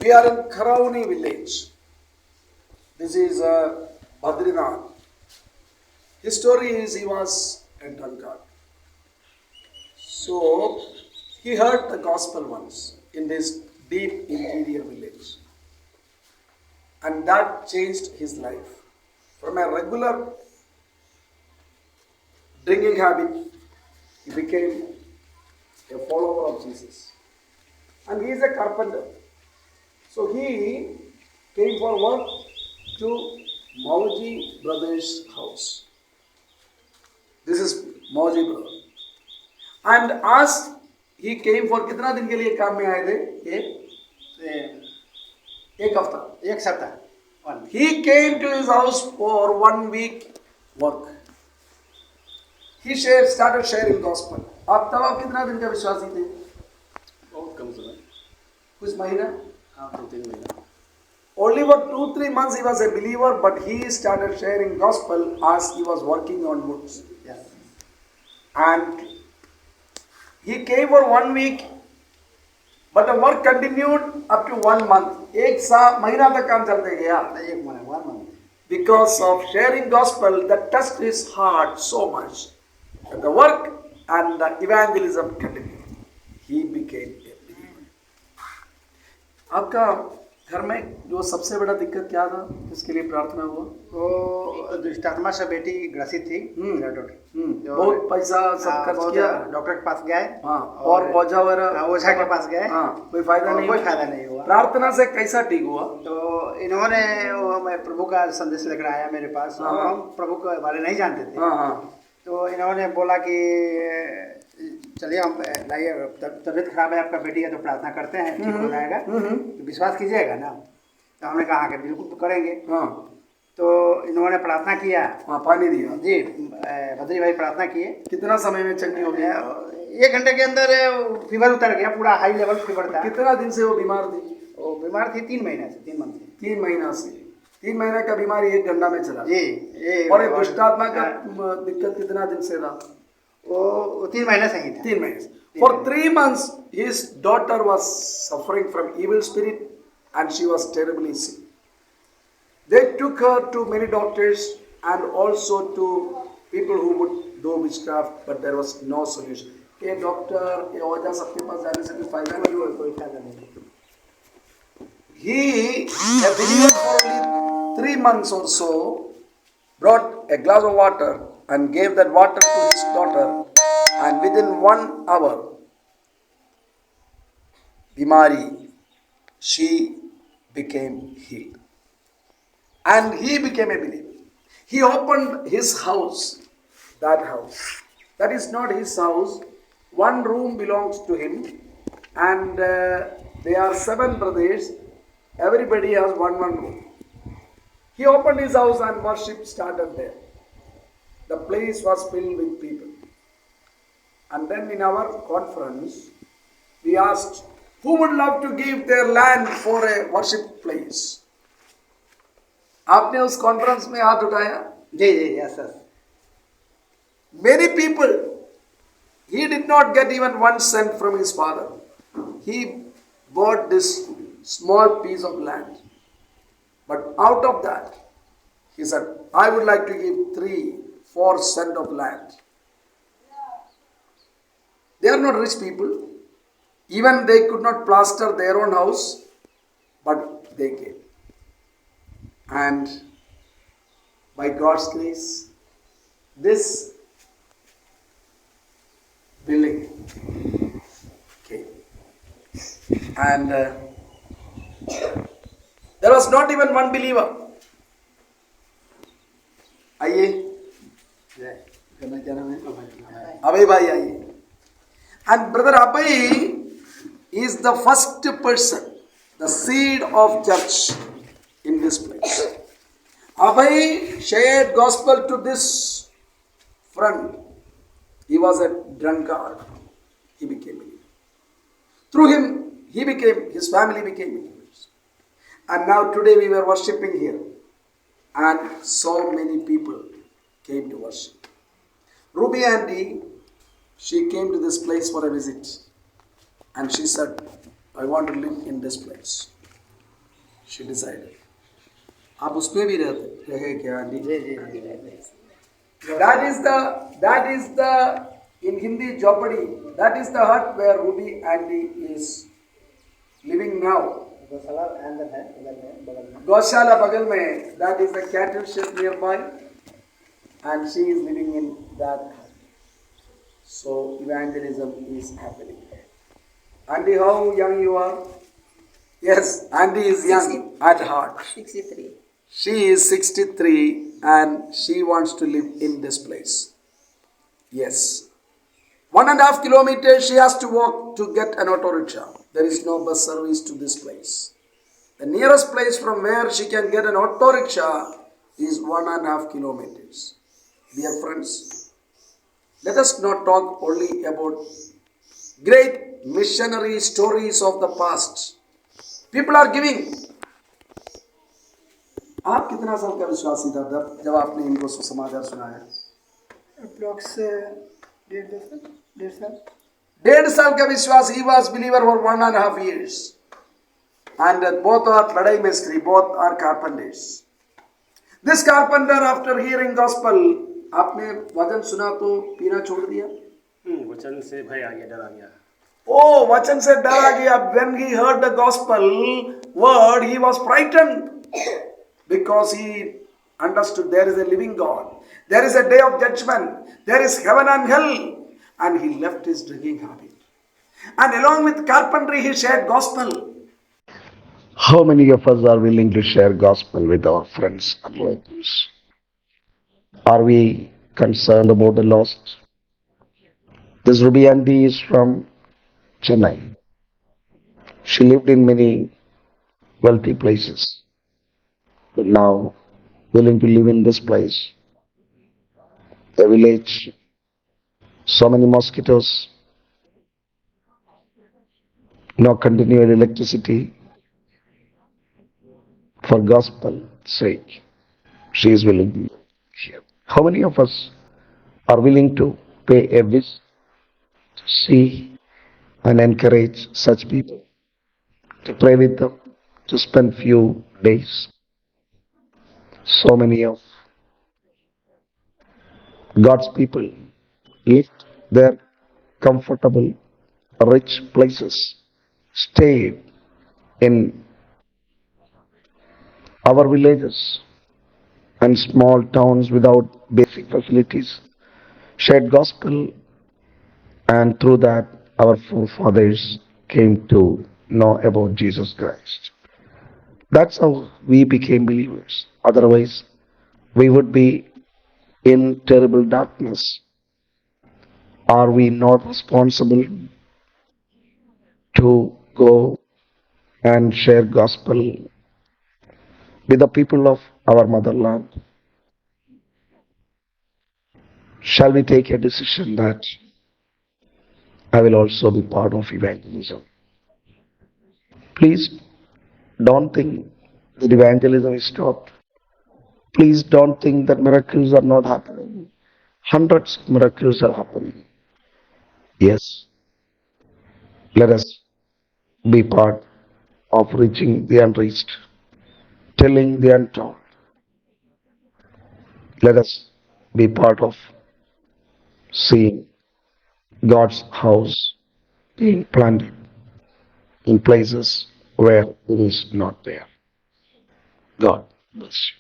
We are in Karauni village. This is Badrinath. His story is he was a drunkard. So he heard the gospel once in this deep interior village. And that changed his life. From a regular drinking habit, he became a follower of Jesus. And he is a carpenter. So he came for work to Mauji brothers' house. This is Mauji brother. And as he came for कितना दिन के लिए काम में आए थे? एक हफ्ता. एक सप्ताह. He came to his house for 1 week work. He started sharing gospel. आप कितना दिन का विश्वासी थे? बहुत कम समय. कुछ महीना? हाँ, 2-3 महीना. Only for 2-3 months he was a believer, but he started sharing gospel as he was working on woods. Yes. And he came for 1 week, but the work continued up to 1 month. एक महीना तक काम चलते गया. एक महीना, 1 month. Because of sharing gospel, that touched his heart so much. That the work and the evangelism continued. He became a believer. आपका घर में जो सबसे बड़ा दिक्कत क्या था? इसके लिए प्रार्थना हुआ? वो दुष्टात्मा से बेटी ग्रसित थी. बहुत पैसा सब खर्च किया. डॉक्टर के पास गए. हाँ. और ओझा के पास गए. हाँ. कोई फायदा नहीं हुआ. प्रार्थना से कैसा ठीक हुआ? तो इन्होंने मैं प्रभु का संदेश लेकर आया मेरे पास. और हम प्रभु के बारे नहीं जानते थे. तो इन्होंने बोला कि चलिए हम लाइए, तबीयत खराब है आपका बेटी का, तो प्रार्थना करते हैं ठीक हो जाएगा. तो विश्वास कीजिएगा ना. तो हमने कहा कि बिल्कुल तो करेंगे. तो इन्होंने प्रार्थना किया. पानी दिया. जी, बद्री भाई प्रार्थना किए. कितना समय में चंगी हो गया? 1 घंटे के अंदर फीवर उतर गया. पूरा हाई लेवल फीवर था. कितना दिन से वो बीमार थी? वो बीमार थी 3 महीने से. 3 मंथ से. 3 महीना से. 3 महीने का बीमारी 1 घंटा में चला. जी. और एक दुष्टात्मा का दिक्कत कितना दिन से था? वो 3 महीने से ही था. 3 महीने. For 3 months, his daughter was suffering from evil spirit and she was terribly sick. They took her to many doctors and also to people who would do witchcraft, but there was no solution. ये doctor ये ओझा सबके पास जाने से कोई फायदा नहीं हुआ. कोई फायदा नहीं. He, a believer for only 3 months or so, brought a glass of water and gave that water to his daughter, and within 1 hour, Bimari, she became healed. And he became a believer. He opened his house, that house. That is not his house. 1 room belongs to him, and there are 7 brothers. Everybody has one room. He opened his house and worship started there. The place was filled with people. And then in our conference, we asked, who would love to give their land for a worship place? आपने उस conference में हाथ उठाया? जी. Yes, sir. Many people. He did not get even 1 cent from his father. He bought this small piece of land. But out of that, he said, I would like to give 3-4 cents of land. They are not rich people. Even they could not plaster their own house, but they gave. And by God's grace, this building came. And there was not even 1 believer. आइए. क्या नाम है? अभय भाई आइए. And brother Aby is the first person, the seed of church in this place. Aby shared gospel to this friend. He was a drunkard. He became a believer. Through him, his family became believers. And now today we were worshipping here. And so many people came to worship. Ruby auntie, she came to this place for a visit. And she said, I want to live in this place. She decided. आप उसमें भी रहे क्या aunty? जी जी जी That is the in Hindi Jeopardy. That is the hut where Ruby Andy is living now. गौशाला अंदर है, उधर में बगल में। Goshala Bagal mein, that is the cattle shed nearby, and she is living in that hut. So evangelism is happening. Andy, how young you are? Yes, Andy is young at heart. 63. She is 63 and she wants to live in this place. Yes. 1.5 kilometers she has to walk to get an auto rickshaw. There is no bus service to this place. The nearest place from where she can get an auto rickshaw is 1.5 kilometers. Dear friends, let us not talk only about great missionary stories of the past. People are giving. आप कितना साल का विश्वासी था जब आपने इनको सुसमाचार सुनाया? अप्रोक्स 1.5 साल। 1.5 साल का विश्वास. He was believer for 1.5 years. And both are badai mistri, both are carpenters. This carpenter, after hearing gospel, आपने वचन सुना तो पीना छोड़ दिया? वचन से भय आ गया, डर आ गया। Oh, वचन से डर आ गया. When he heard the gospel word, he was frightened. Because he understood there is a living God. There is a day of judgment. There is heaven and hell. And he left his drinking habit. And along with carpentry, he shared gospel. How many of us are willing to share gospel with our friends and relatives? Are we concerned about the lost? This Ruby Aunty is from Chennai. She lived in many wealthy places, but now willing to live in this place, a village, so many mosquitoes, no continual electricity. For gospel's sake, she is willing to live here. How many of us are willing to pay a visit to see and encourage such people, to pray with them, to spend few days? So many of God's people left their comfortable, rich places, stay in our villages and small towns without basic facilities, shared gospel, and through that our forefathers came to know about Jesus Christ. That's how we became believers. Otherwise, we would be in terrible darkness. Are we not responsible to go and share gospel with the people of our motherland? Shall we take a decision that I will also be part of evangelism? Please don't think that evangelism is stopped. Please don't think that miracles are not happening. Hundreds of miracles are happening. Yes, let us be part of reaching the unreached, telling the untold. Let us be part of seeing God's house being planted in places where it is not there. God bless you.